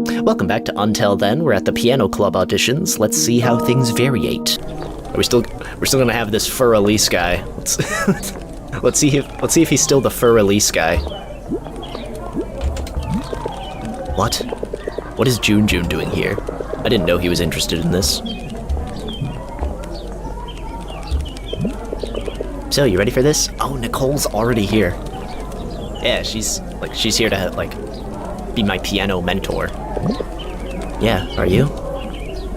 Welcome back to Until Then. We're at the Piano Club auditions. Let's see how things variate. We're still gonna have this Fur Elise guy. Let's see if he's still the Fur Elise guy. What? What is June doing here? I didn't know he was interested in this. So, you ready for this? Oh, Nicole's already here. Yeah, she's here to, be my piano mentor. Yeah, are you?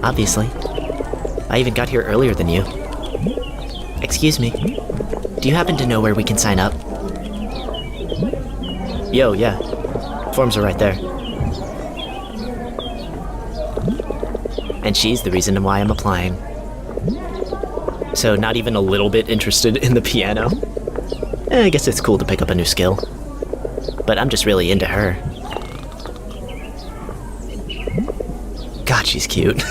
Obviously. I even got here earlier than you. Excuse me. Do you happen to know where we can sign up? Yo, yeah. Forms are right there. And she's the reason why I'm applying. So not even a little bit interested in the piano? I guess it's cool to pick up a new skill. But I'm just really into her. God, she's cute.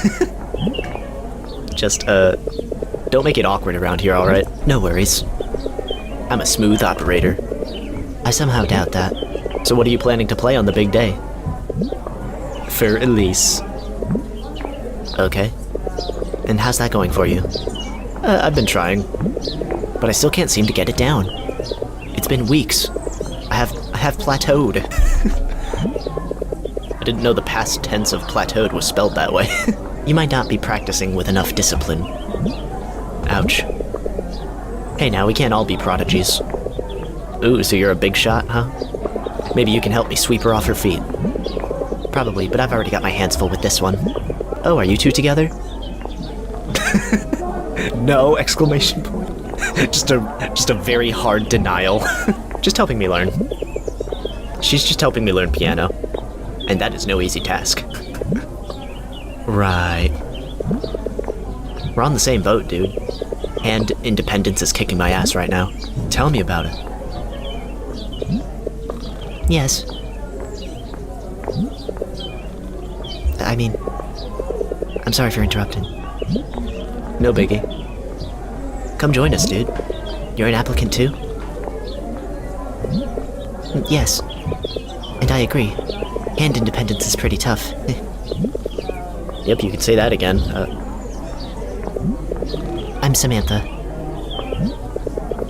Just, don't make it awkward around here, alright? No worries. I'm a smooth operator. I somehow doubt that. So what are you planning to play on the big day? Fur Elise. Okay. And how's that going for you? I've been trying. But I still can't seem to get it down. It's been weeks. I have plateaued. I didn't know the past tense of plateaued was spelled that way. You might not be practicing with enough discipline. Ouch. Hey now, we can't all be prodigies. Ooh, so you're a big shot, huh? Maybe you can help me sweep her off her feet. Probably, but I've already got my hands full with this one. Oh, are you two together? No! Exclamation point. just a very hard denial. Just helping me learn. She's just helping me learn piano. And that is no easy task. Right. We're on the same boat, dude. And independence is kicking my ass right now. Tell me about it. Yes. I mean, I'm sorry for interrupting. No biggie. Come join us, dude. You're an applicant too? Yes. And I agree. And independence is pretty tough. Yep, you could say that again. I'm Samantha.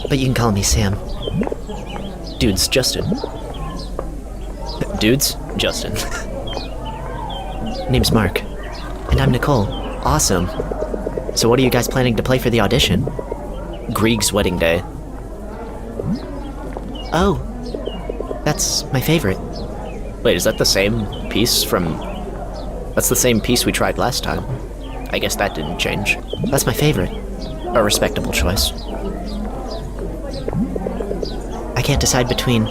But you can call me Sam. Dude's Justin. Dude's Justin. Name's Mark. And I'm Nicole. Awesome. So what are you guys planning to play for the audition? Grieg's Wedding Day. Oh. That's my favorite. Wait, is that the same piece from... That's the same piece we tried last time. I guess that didn't change. That's my favorite. A respectable choice. I can't decide between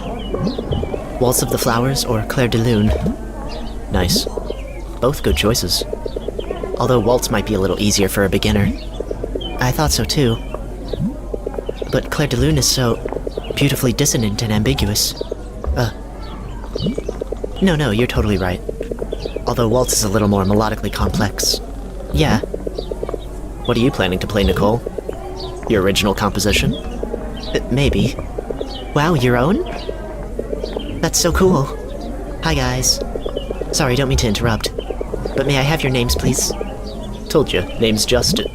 Waltz of the Flowers or Clair de Lune. Nice. Both good choices. Although Waltz might be a little easier for a beginner. I thought so too. But Clair de Lune is so beautifully dissonant and ambiguous. No, you're totally right. Although Waltz is a little more melodically complex. Yeah. What are you planning to play, Nicole? Your original composition? Maybe. Wow, your own? That's so cool. Hi, guys. Sorry, don't mean to interrupt. But may I have your names, please? Told you, name's Justin.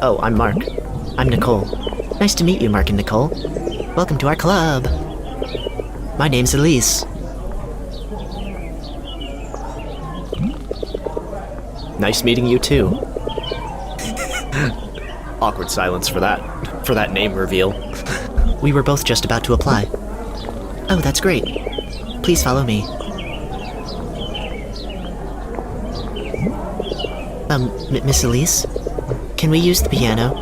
Oh, I'm Mark. I'm Nicole. Nice to meet you, Mark and Nicole. Welcome to our club. My name's Elise. Nice meeting you, too. Awkward silence for that name reveal. We were both just about to apply. Oh, that's great. Please follow me. Miss Elise? Can we use the piano?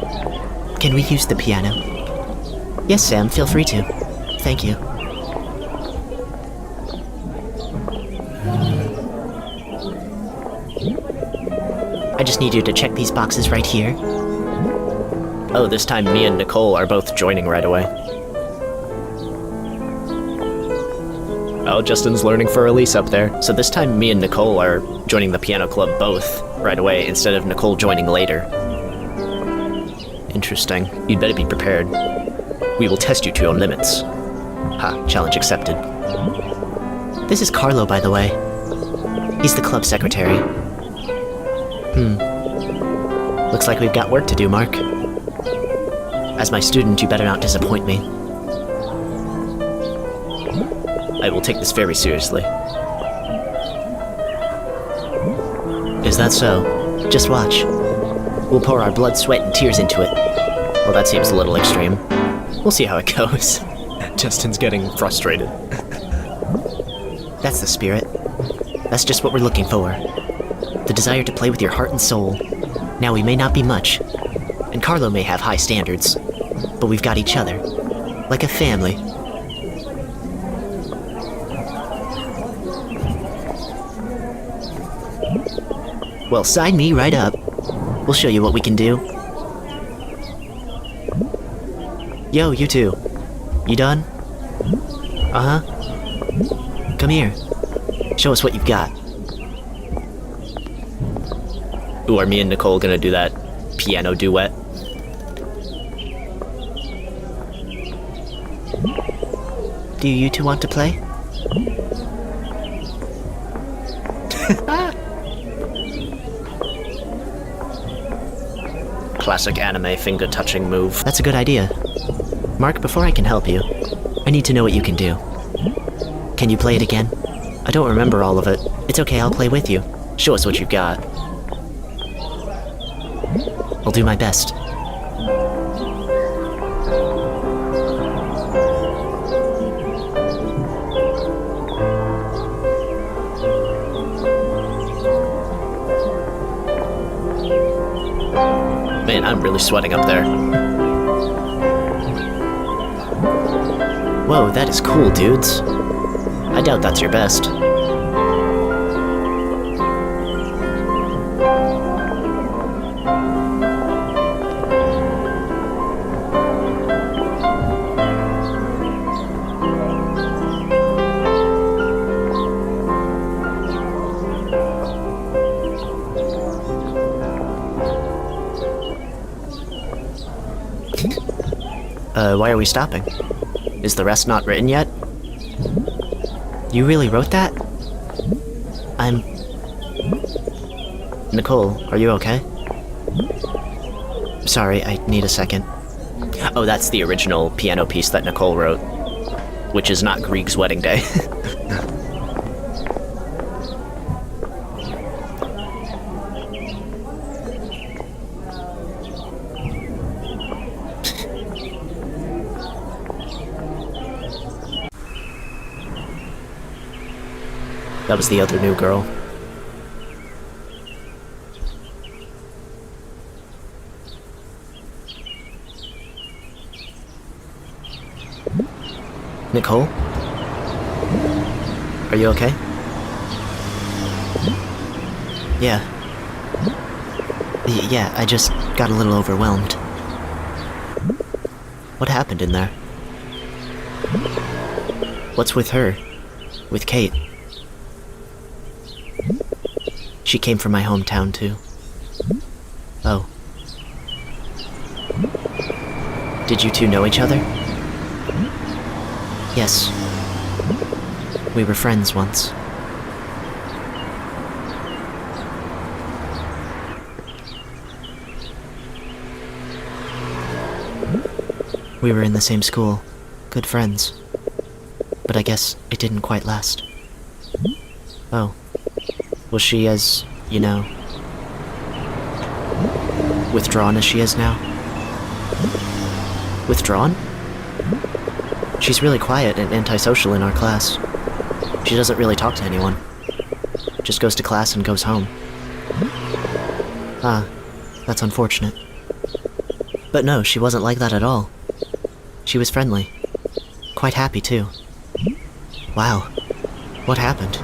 Can we use the piano? Yes, Sam, feel free to. Thank you. I just need you to check these boxes right here. Oh, this time me and Nicole are both joining right away. Oh, Justin's learning for Elise up there. So this time me and Nicole are joining the piano club both right away instead of Nicole joining later. Interesting. You'd better be prepared. We will test you to your limits. Ha, challenge accepted. This is Carlo, by the way. He's the club secretary. Looks like we've got work to do, Mark. As my student, you better not disappoint me. I will take this very seriously. Is that so? Just watch. We'll pour our blood, sweat, and tears into it. Well, that seems a little extreme. We'll see how it goes. Justin's getting frustrated. That's the spirit. That's just what we're looking for. The desire to play with your heart and soul. Now, we may not be much, and Carlo may have high standards, but we've got each other. Like a family. Well, sign me right up. We'll show you what we can do. Yo, you two. You done? Uh-huh. Come here. Show us what you've got. Ooh, are me and Nicole gonna do that piano duet? Do you two want to play? Classic anime finger-touching move. That's a good idea. Mark, before I can help you, I need to know what you can do. Can you play it again? I don't remember all of it. It's okay, I'll play with you. Show us what you got. I'll do my best. Man, I'm really sweating up there. Whoa, that is cool, dudes. I doubt that's your best. Why are we stopping? Is the rest not written yet? You really wrote that? Nicole, are you okay? Sorry, I need a second. Oh, that's the original piano piece that Nicole wrote, which is not Grieg's Wedding Day. That was the other new girl. Nicole? Are you okay? Yeah. Yeah, I just got a little overwhelmed. What happened in there? What's with her? With Kate? She came from my hometown, too. Oh. Did you two know each other? Yes. We were friends once. We were in the same school. Good friends. But I guess it didn't quite last. Oh. Was she as, you know, withdrawn as she is now? Withdrawn? She's really quiet and antisocial in our class. She doesn't really talk to anyone. Just goes to class and goes home. Ah, that's unfortunate. But no, she wasn't like that at all. She was friendly. Quite happy, too. Wow. What happened?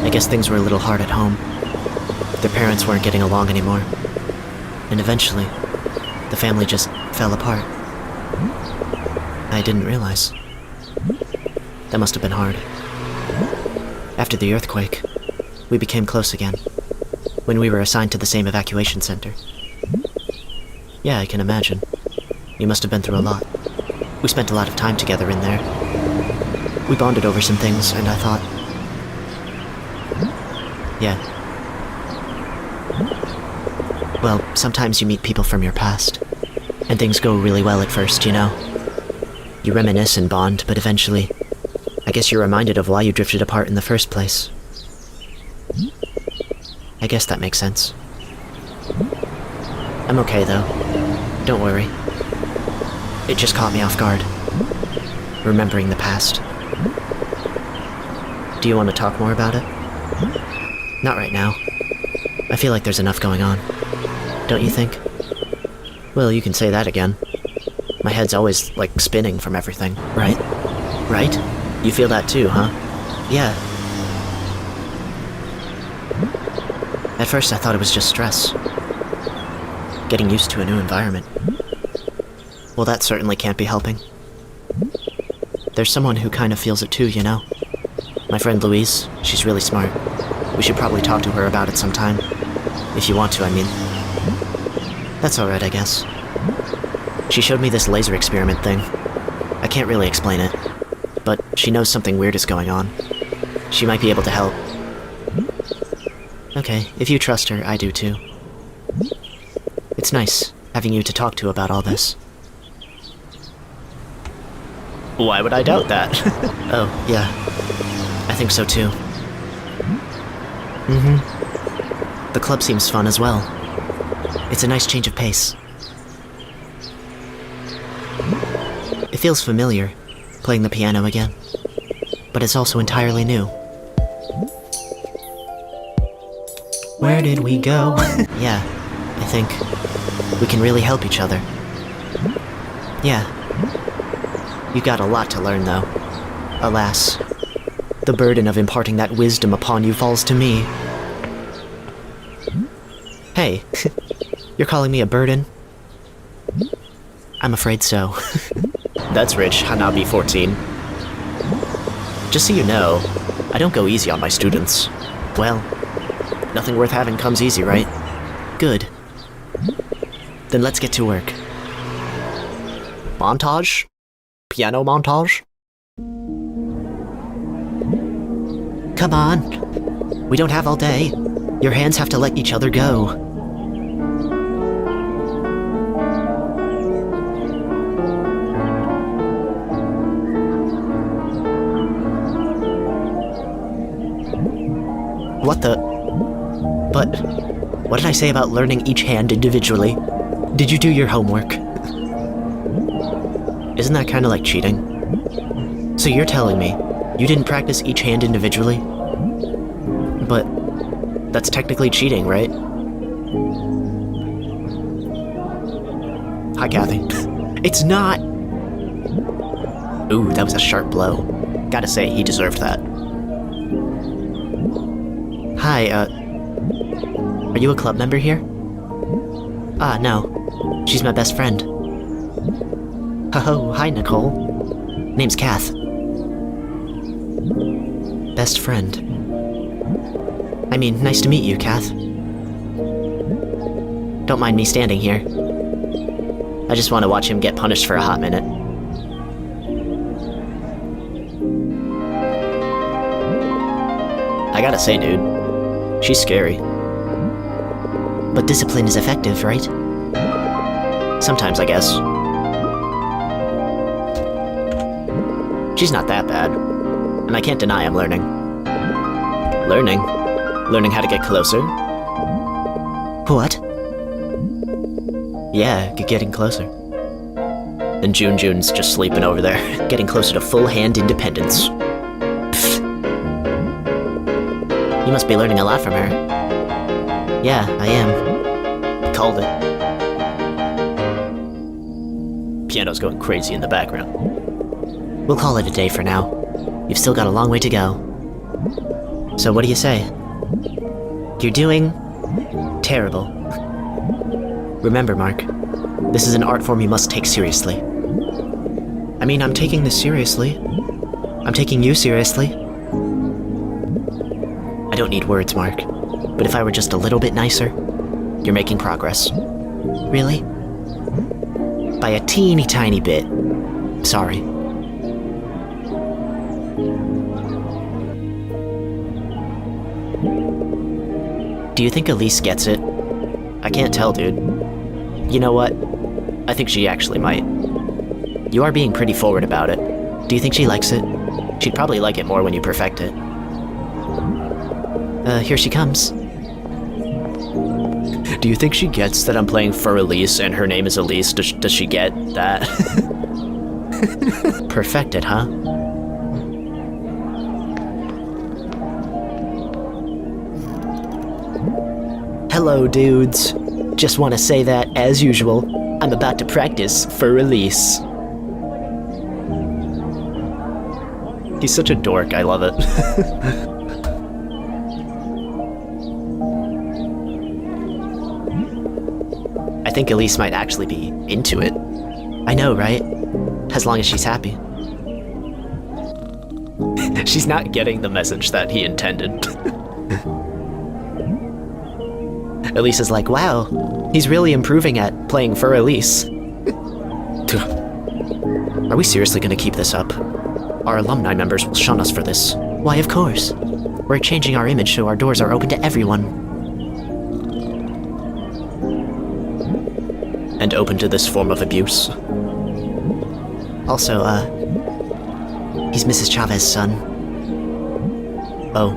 I guess things were a little hard at home. Their parents weren't getting along anymore. And eventually, the family just fell apart. I didn't realize. That must have been hard. After the earthquake, we became close again. When we were assigned to the same evacuation center. Yeah, I can imagine. You must have been through a lot. We spent a lot of time together in there. We bonded over some things, and I thought... Yeah. Well, sometimes you meet people from your past, and things go really well at first, you know? You reminisce and bond, but eventually, I guess you're reminded of why you drifted apart in the first place. I guess that makes sense. I'm okay, though. Don't worry. It just caught me off guard. Remembering the past. Do you want to talk more about it? Not right now. I feel like there's enough going on. Don't you think? Well, you can say that again. My head's always, like, spinning from everything. Right? Right? You feel that too, huh? Yeah. At first I thought it was just stress. Getting used to a new environment. Well, that certainly can't be helping. There's someone who kind of feels it too, you know? My friend Louise, she's really smart. We should probably talk to her about it sometime. If you want to, I mean. That's alright, I guess. She showed me this laser experiment thing. I can't really explain it, but she knows something weird is going on. She might be able to help. Okay, if you trust her, I do too. It's nice having you to talk to about all this. Why would I doubt that? Oh, yeah. I think so too. The club seems fun as well. It's a nice change of pace. It feels familiar, playing the piano again. But it's also entirely new. Where did we go? Yeah, I think we can really help each other. Yeah. You got a lot to learn, though. Alas, the burden of imparting that wisdom upon you falls to me. Hey, you're calling me a burden? I'm afraid so. That's rich, Hanabi 14. Just so you know, I don't go easy on my students. Well, Nothing worth having comes easy, right? good. Then let's get to work. Montage? Piano montage? Come on. We don't have all day. Your hands have to let each other go. What the? But what did I say about learning each hand individually? Did you do your homework? Isn't that kind of like cheating? So you're telling me you didn't practice each hand individually? But that's technically cheating, right? Hi, Kathy. It's not! Ooh, that was a sharp blow. Gotta say, he deserved that. Hi, are you a club member here? Ah, no. She's my best friend. Oh, hi, Nicole. Name's Kath. Best friend. I mean, nice to meet you, Kath. Don't mind me standing here. I just want to watch him get punished for a hot minute. I gotta say, dude, she's scary. But discipline is effective, right? Sometimes, I guess. She's not that bad, and I can't deny I'm learning. Learning? Learning how to get closer? What? Yeah, getting closer. And June's just sleeping over there, getting closer to full hand independence. Pfft. You must be learning a lot from her. Yeah, I am. Called it. Piano's going crazy in the background. We'll call it a day for now. You've still got a long way to go. So what do you say? You're doing terrible. Remember, Mark, this is an art form you must take seriously. I mean, I'm taking this seriously. I'm taking you seriously. I don't need words, Mark, but if I were just a little bit nicer, you're making progress. Really? By a teeny tiny bit. Sorry. Do you think Elise gets it? I can't tell, dude. You know what? I think she actually might. You are being pretty forward about it. Do you think she likes it? She'd probably like it more when you perfect it. Here she comes. Do you think she gets that I'm playing for Elise and her name is Elise? Does she get that? Perfect it, huh? Hello, dudes. Just want to say that, as usual, I'm about to practice for release. He's such a dork, I love it. I think Elise might actually be into it. I know, right? As long as she's happy. She's not getting the message that he intended. Elise is like, wow, he's really improving at playing for Elise. Are we seriously gonna keep this up? Our alumni members will shun us for this. Why, of course. We're changing our image so our doors are open to everyone. And open to this form of abuse. Also, he's Mrs. Chavez's son. Oh.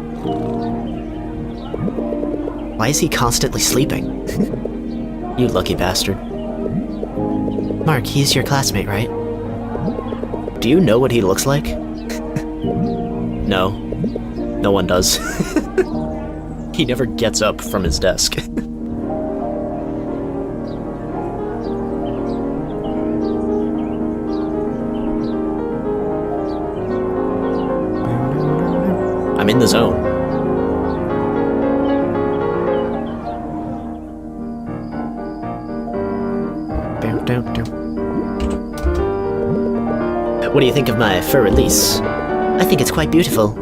Why is he constantly sleeping? You lucky bastard. Mark, he's your classmate, right? Do you know what he looks like? No. No one does. He never gets up from his desk. I'm in the zone. What do you think of my fur release? I think it's quite beautiful.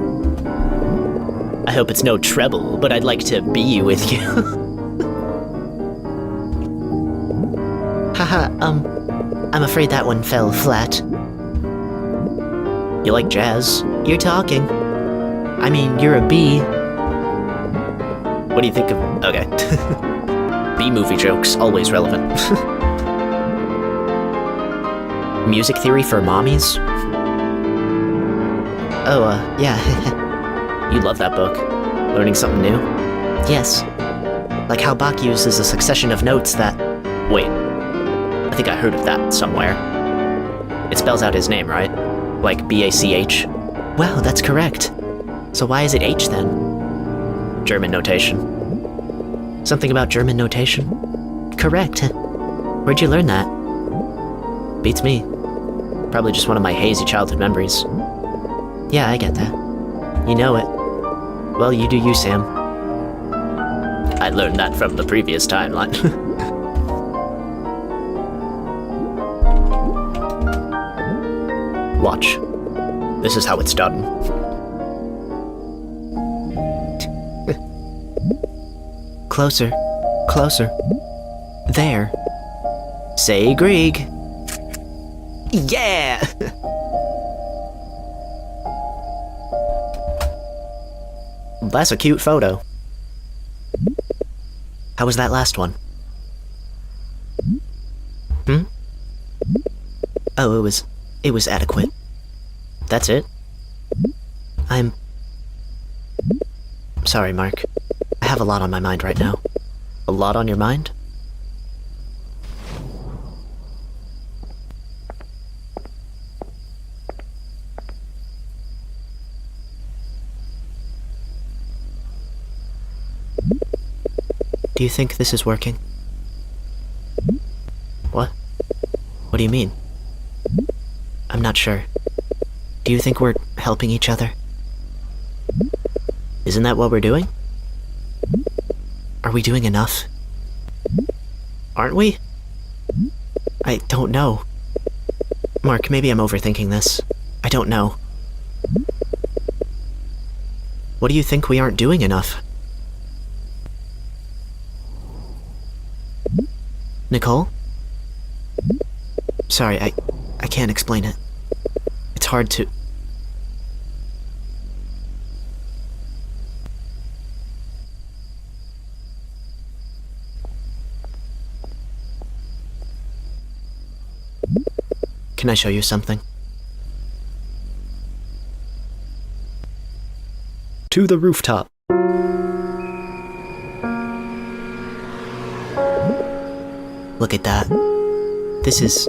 I hope it's no treble, but I'd like to be with you. Haha, I'm afraid that one fell flat. You like jazz? You're talking. I mean, you're a bee. What do you think of... Okay. B-movie jokes, always relevant. Music theory for mommies? Oh, yeah. You love that book. Learning something new? Yes. Like how Bach uses a succession of notes that... Wait. I think I heard of that somewhere. It spells out his name, right? Like B-A-C-H? Wow, that's correct. So why is it H then? German notation. Something about German notation? Correct. Where'd you learn that? Beats me. Probably just one of my hazy childhood memories. Yeah, I get that. You know it. Well, you do you, Sam. I learned that from the previous timeline. Watch. This is how it's done. Closer. Closer. There. Say Grieg. Yeah! That's a cute photo. How was that last one? Oh, it was adequate. That's it? I'm sorry, Mark. I have a lot on my mind right now. A lot on your mind? Do you think this is working? What? What do you mean? I'm not sure. Do you think we're helping each other? Isn't that what we're doing? Are we doing enough? Aren't we? I don't know. Mark, maybe I'm overthinking this. I don't know. What do you think we aren't doing enough? Nicole? Sorry, I can't explain it. It's hard to... Can I show you something? To the rooftop. Look at that. This is...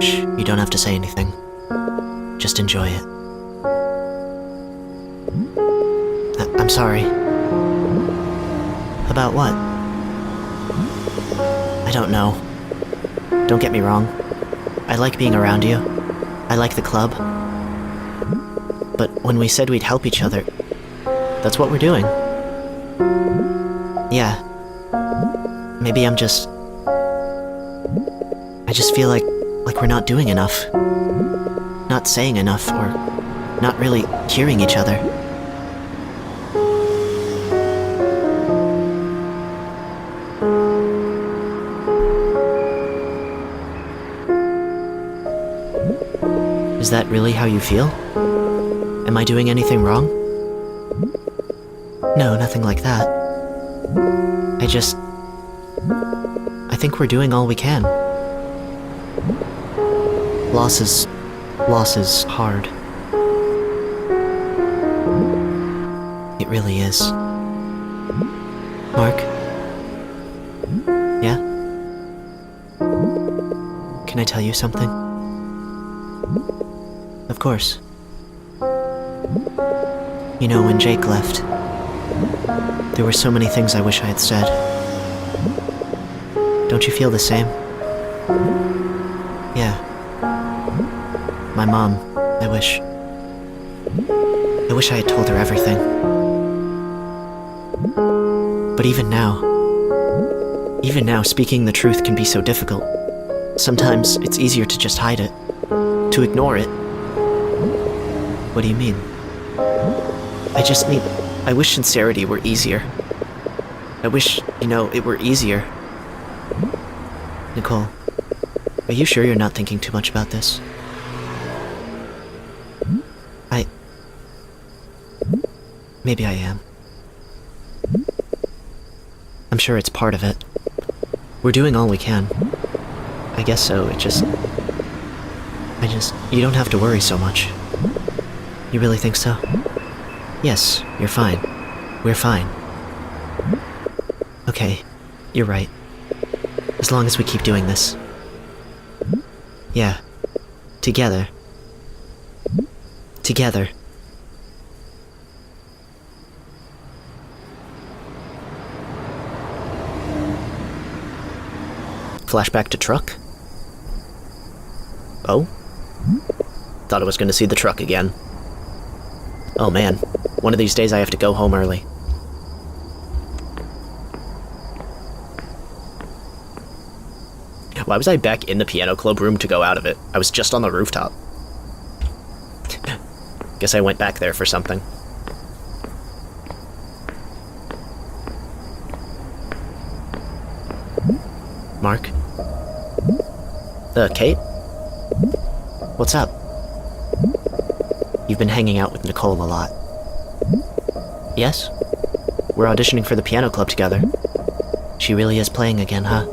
Shh, you don't have to say anything. Just enjoy it. I'm sorry. About what? I don't know. Don't get me wrong. I like being around you. I like the club. But when we said we'd help each other, that's what we're doing. Yeah. Maybe I'm just... I just feel like we're not doing enough. Not saying enough, or not really hearing each other. Is that really how you feel? Am I doing anything wrong? No, nothing like that. I think we're doing all we can. Loss is hard. It really is. Mark? Yeah? Can I tell you something? Of course. You know, when Jake left, there were so many things I wish I had said. Don't you feel the same? Yeah. My mom, I wish I had told her everything. But even now, speaking the truth can be so difficult. Sometimes it's easier to just hide it, to ignore it. What do you mean? I wish sincerity were easier. I wish, it were easier. Nicole, are you sure you're not thinking too much about this? Maybe I am. I'm sure it's part of it. We're doing all we can. I guess so, you don't have to worry so much. You really think so? Yes, you're fine. We're fine. Okay, you're right. As long as we keep doing this. Yeah. Together. Together. Flashback to truck? Oh? Thought I was going to see the truck again. Oh man, one of these days I have to go home early. Why was I back in the piano club room to go out of it? I was just on the rooftop. Guess I went back there for something. Mark? Kate? What's up? You've been hanging out with Nicole a lot. Yes? We're auditioning for the piano club together. She really is playing again, huh?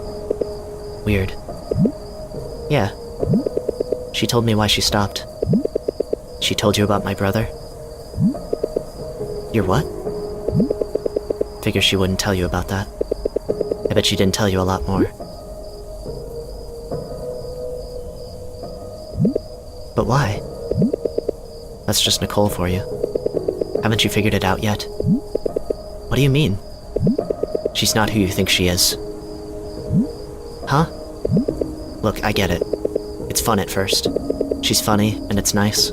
Weird. Yeah. She told me why she stopped. She told you about my brother? Your what? Figure she wouldn't tell you about that. I bet she didn't tell you a lot more. But why? That's just Nicole for you. Haven't you figured it out yet? What do you mean? She's not who you think she is. Huh? Look, I get it. It's fun at first. She's funny, and it's nice.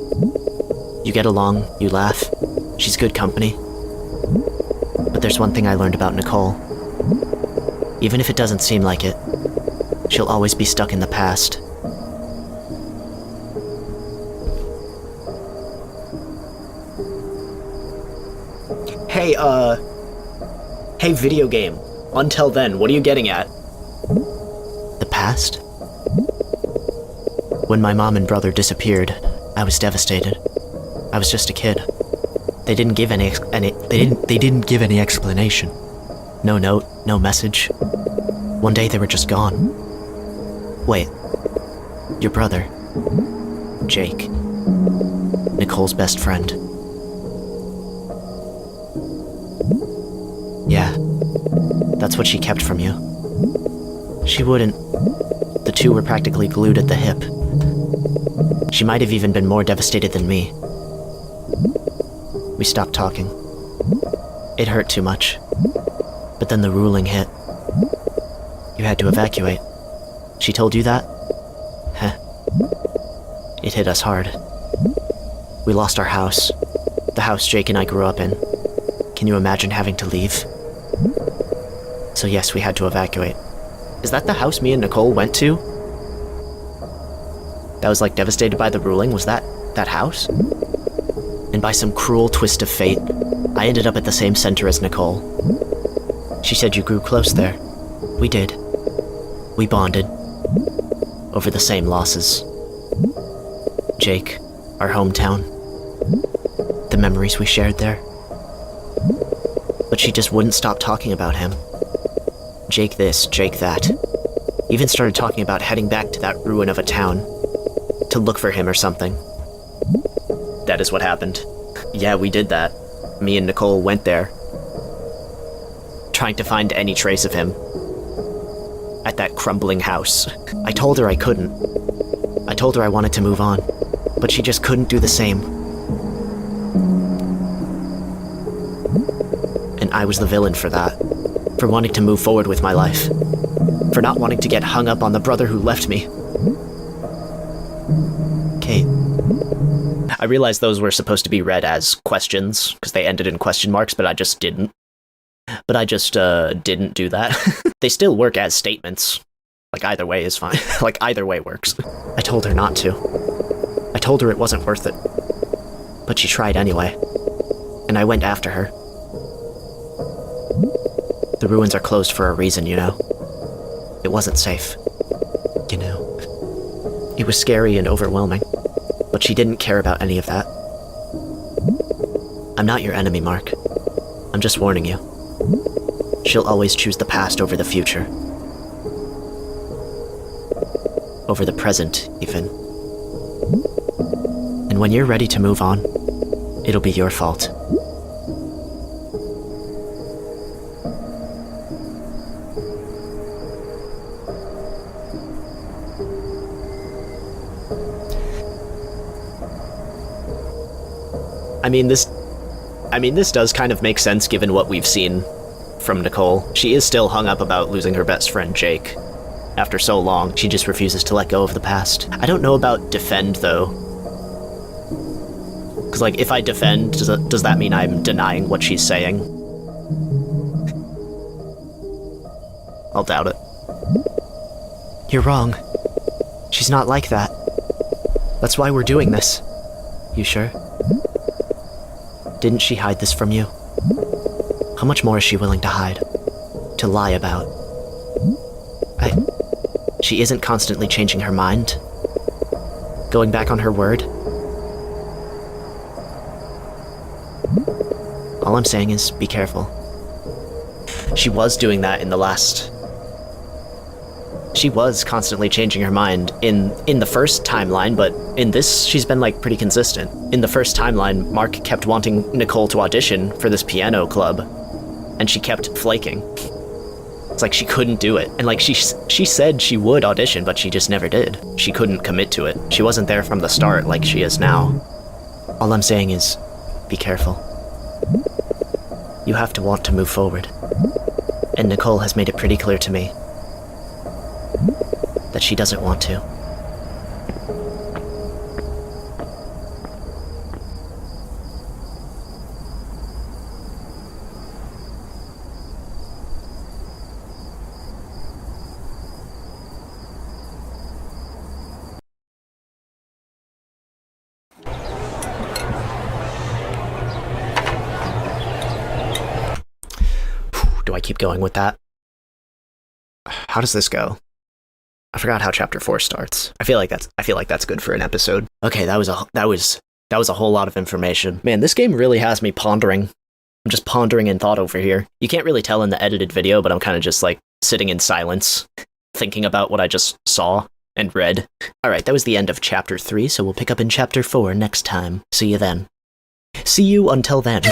You get along, you laugh. She's good company. But there's one thing I learned about Nicole. Even if it doesn't seem like it, she'll always be stuck in the past. Hey, video game. Until then, what are you getting at? The past? When my mom and brother disappeared, I was devastated. I was just a kid. They didn't give any explanation. No note, no message. One day they were just gone. Wait, your brother, Jake. Nicole's best friend. Yeah, that's what she kept from you. She wouldn't. The two were practically glued at the hip. She might have even been more devastated than me. We stopped talking. It hurt too much. But then the ruling hit. You had to evacuate. She told you that? Heh. It hit us hard. We lost our house. The house Jake and I grew up in. Can you imagine having to leave? So yes, we had to evacuate. Is that the house me and Nicole went to? That was like devastated by the ruling? Was that house? And by some cruel twist of fate, I ended up at the same center as Nicole. She said you grew close there. We did. We bonded. Over the same losses. Jake, our hometown. The memories we shared there. But she just wouldn't stop talking about him. Jake this, Jake that. Even started talking about heading back to that ruin of a town. To look for him or something. That is what happened. Yeah, we did that. Me and Nicole went there. Trying to find any trace of him. At that crumbling house. I told her I couldn't. I told her I wanted to move on. But she just couldn't do the same. And I was the villain for that. For wanting to move forward with my life. For not wanting to get hung up on the brother who left me. Kate. I realized those were supposed to be read as questions, because they ended in question marks, but I just didn't. Didn't do that. They still work as statements. Like, either way is fine. Like, either way works. I told her not to. I told her it wasn't worth it. But she tried anyway. And I went after her. The ruins are closed for a reason, you know. It wasn't safe. You know. It was scary and overwhelming. But she didn't care about any of that. I'm not your enemy, Mark. I'm just warning you. She'll always choose the past over the future. Over the present, even. And when you're ready to move on, it'll be your fault. I mean, this does kind of make sense given what we've seen from Nicole. She is still hung up about losing her best friend, Jake. After so long, She just refuses to let go of the past. I don't know about defend, though. Because, like, if I defend, does that mean I'm denying what she's saying? I'll doubt it. You're wrong. She's not like that. That's why we're doing this. You sure? Didn't she hide this from you? How much more is she willing to hide? To lie about? She isn't constantly changing her mind? Going back on her word? All I'm saying is, be careful. She was doing that in the last... She was constantly changing her mind in the first timeline, but in this, she's been, like, pretty consistent. In the first timeline, Mark kept wanting Nicole to audition for this piano club, and she kept flaking. It's like she couldn't do it. And, like, she said she would audition, but she just never did. She couldn't commit to it. She wasn't there from the start like she is now. All I'm saying is, be careful. You have to want to move forward. And Nicole has made it pretty clear to me that she doesn't want to. Do I keep going with that? How does this go? I forgot how chapter 4 starts. I feel like that's good for an episode. Okay, that was a whole lot of information. Man, this game really has me pondering. I'm just pondering in thought over here. You can't really tell in the edited video, but I'm kind of just like sitting in silence, thinking about what I just saw and red. Alright, that was the end of chapter 3, so we'll pick up in chapter 4 next time. See you then. See you until then.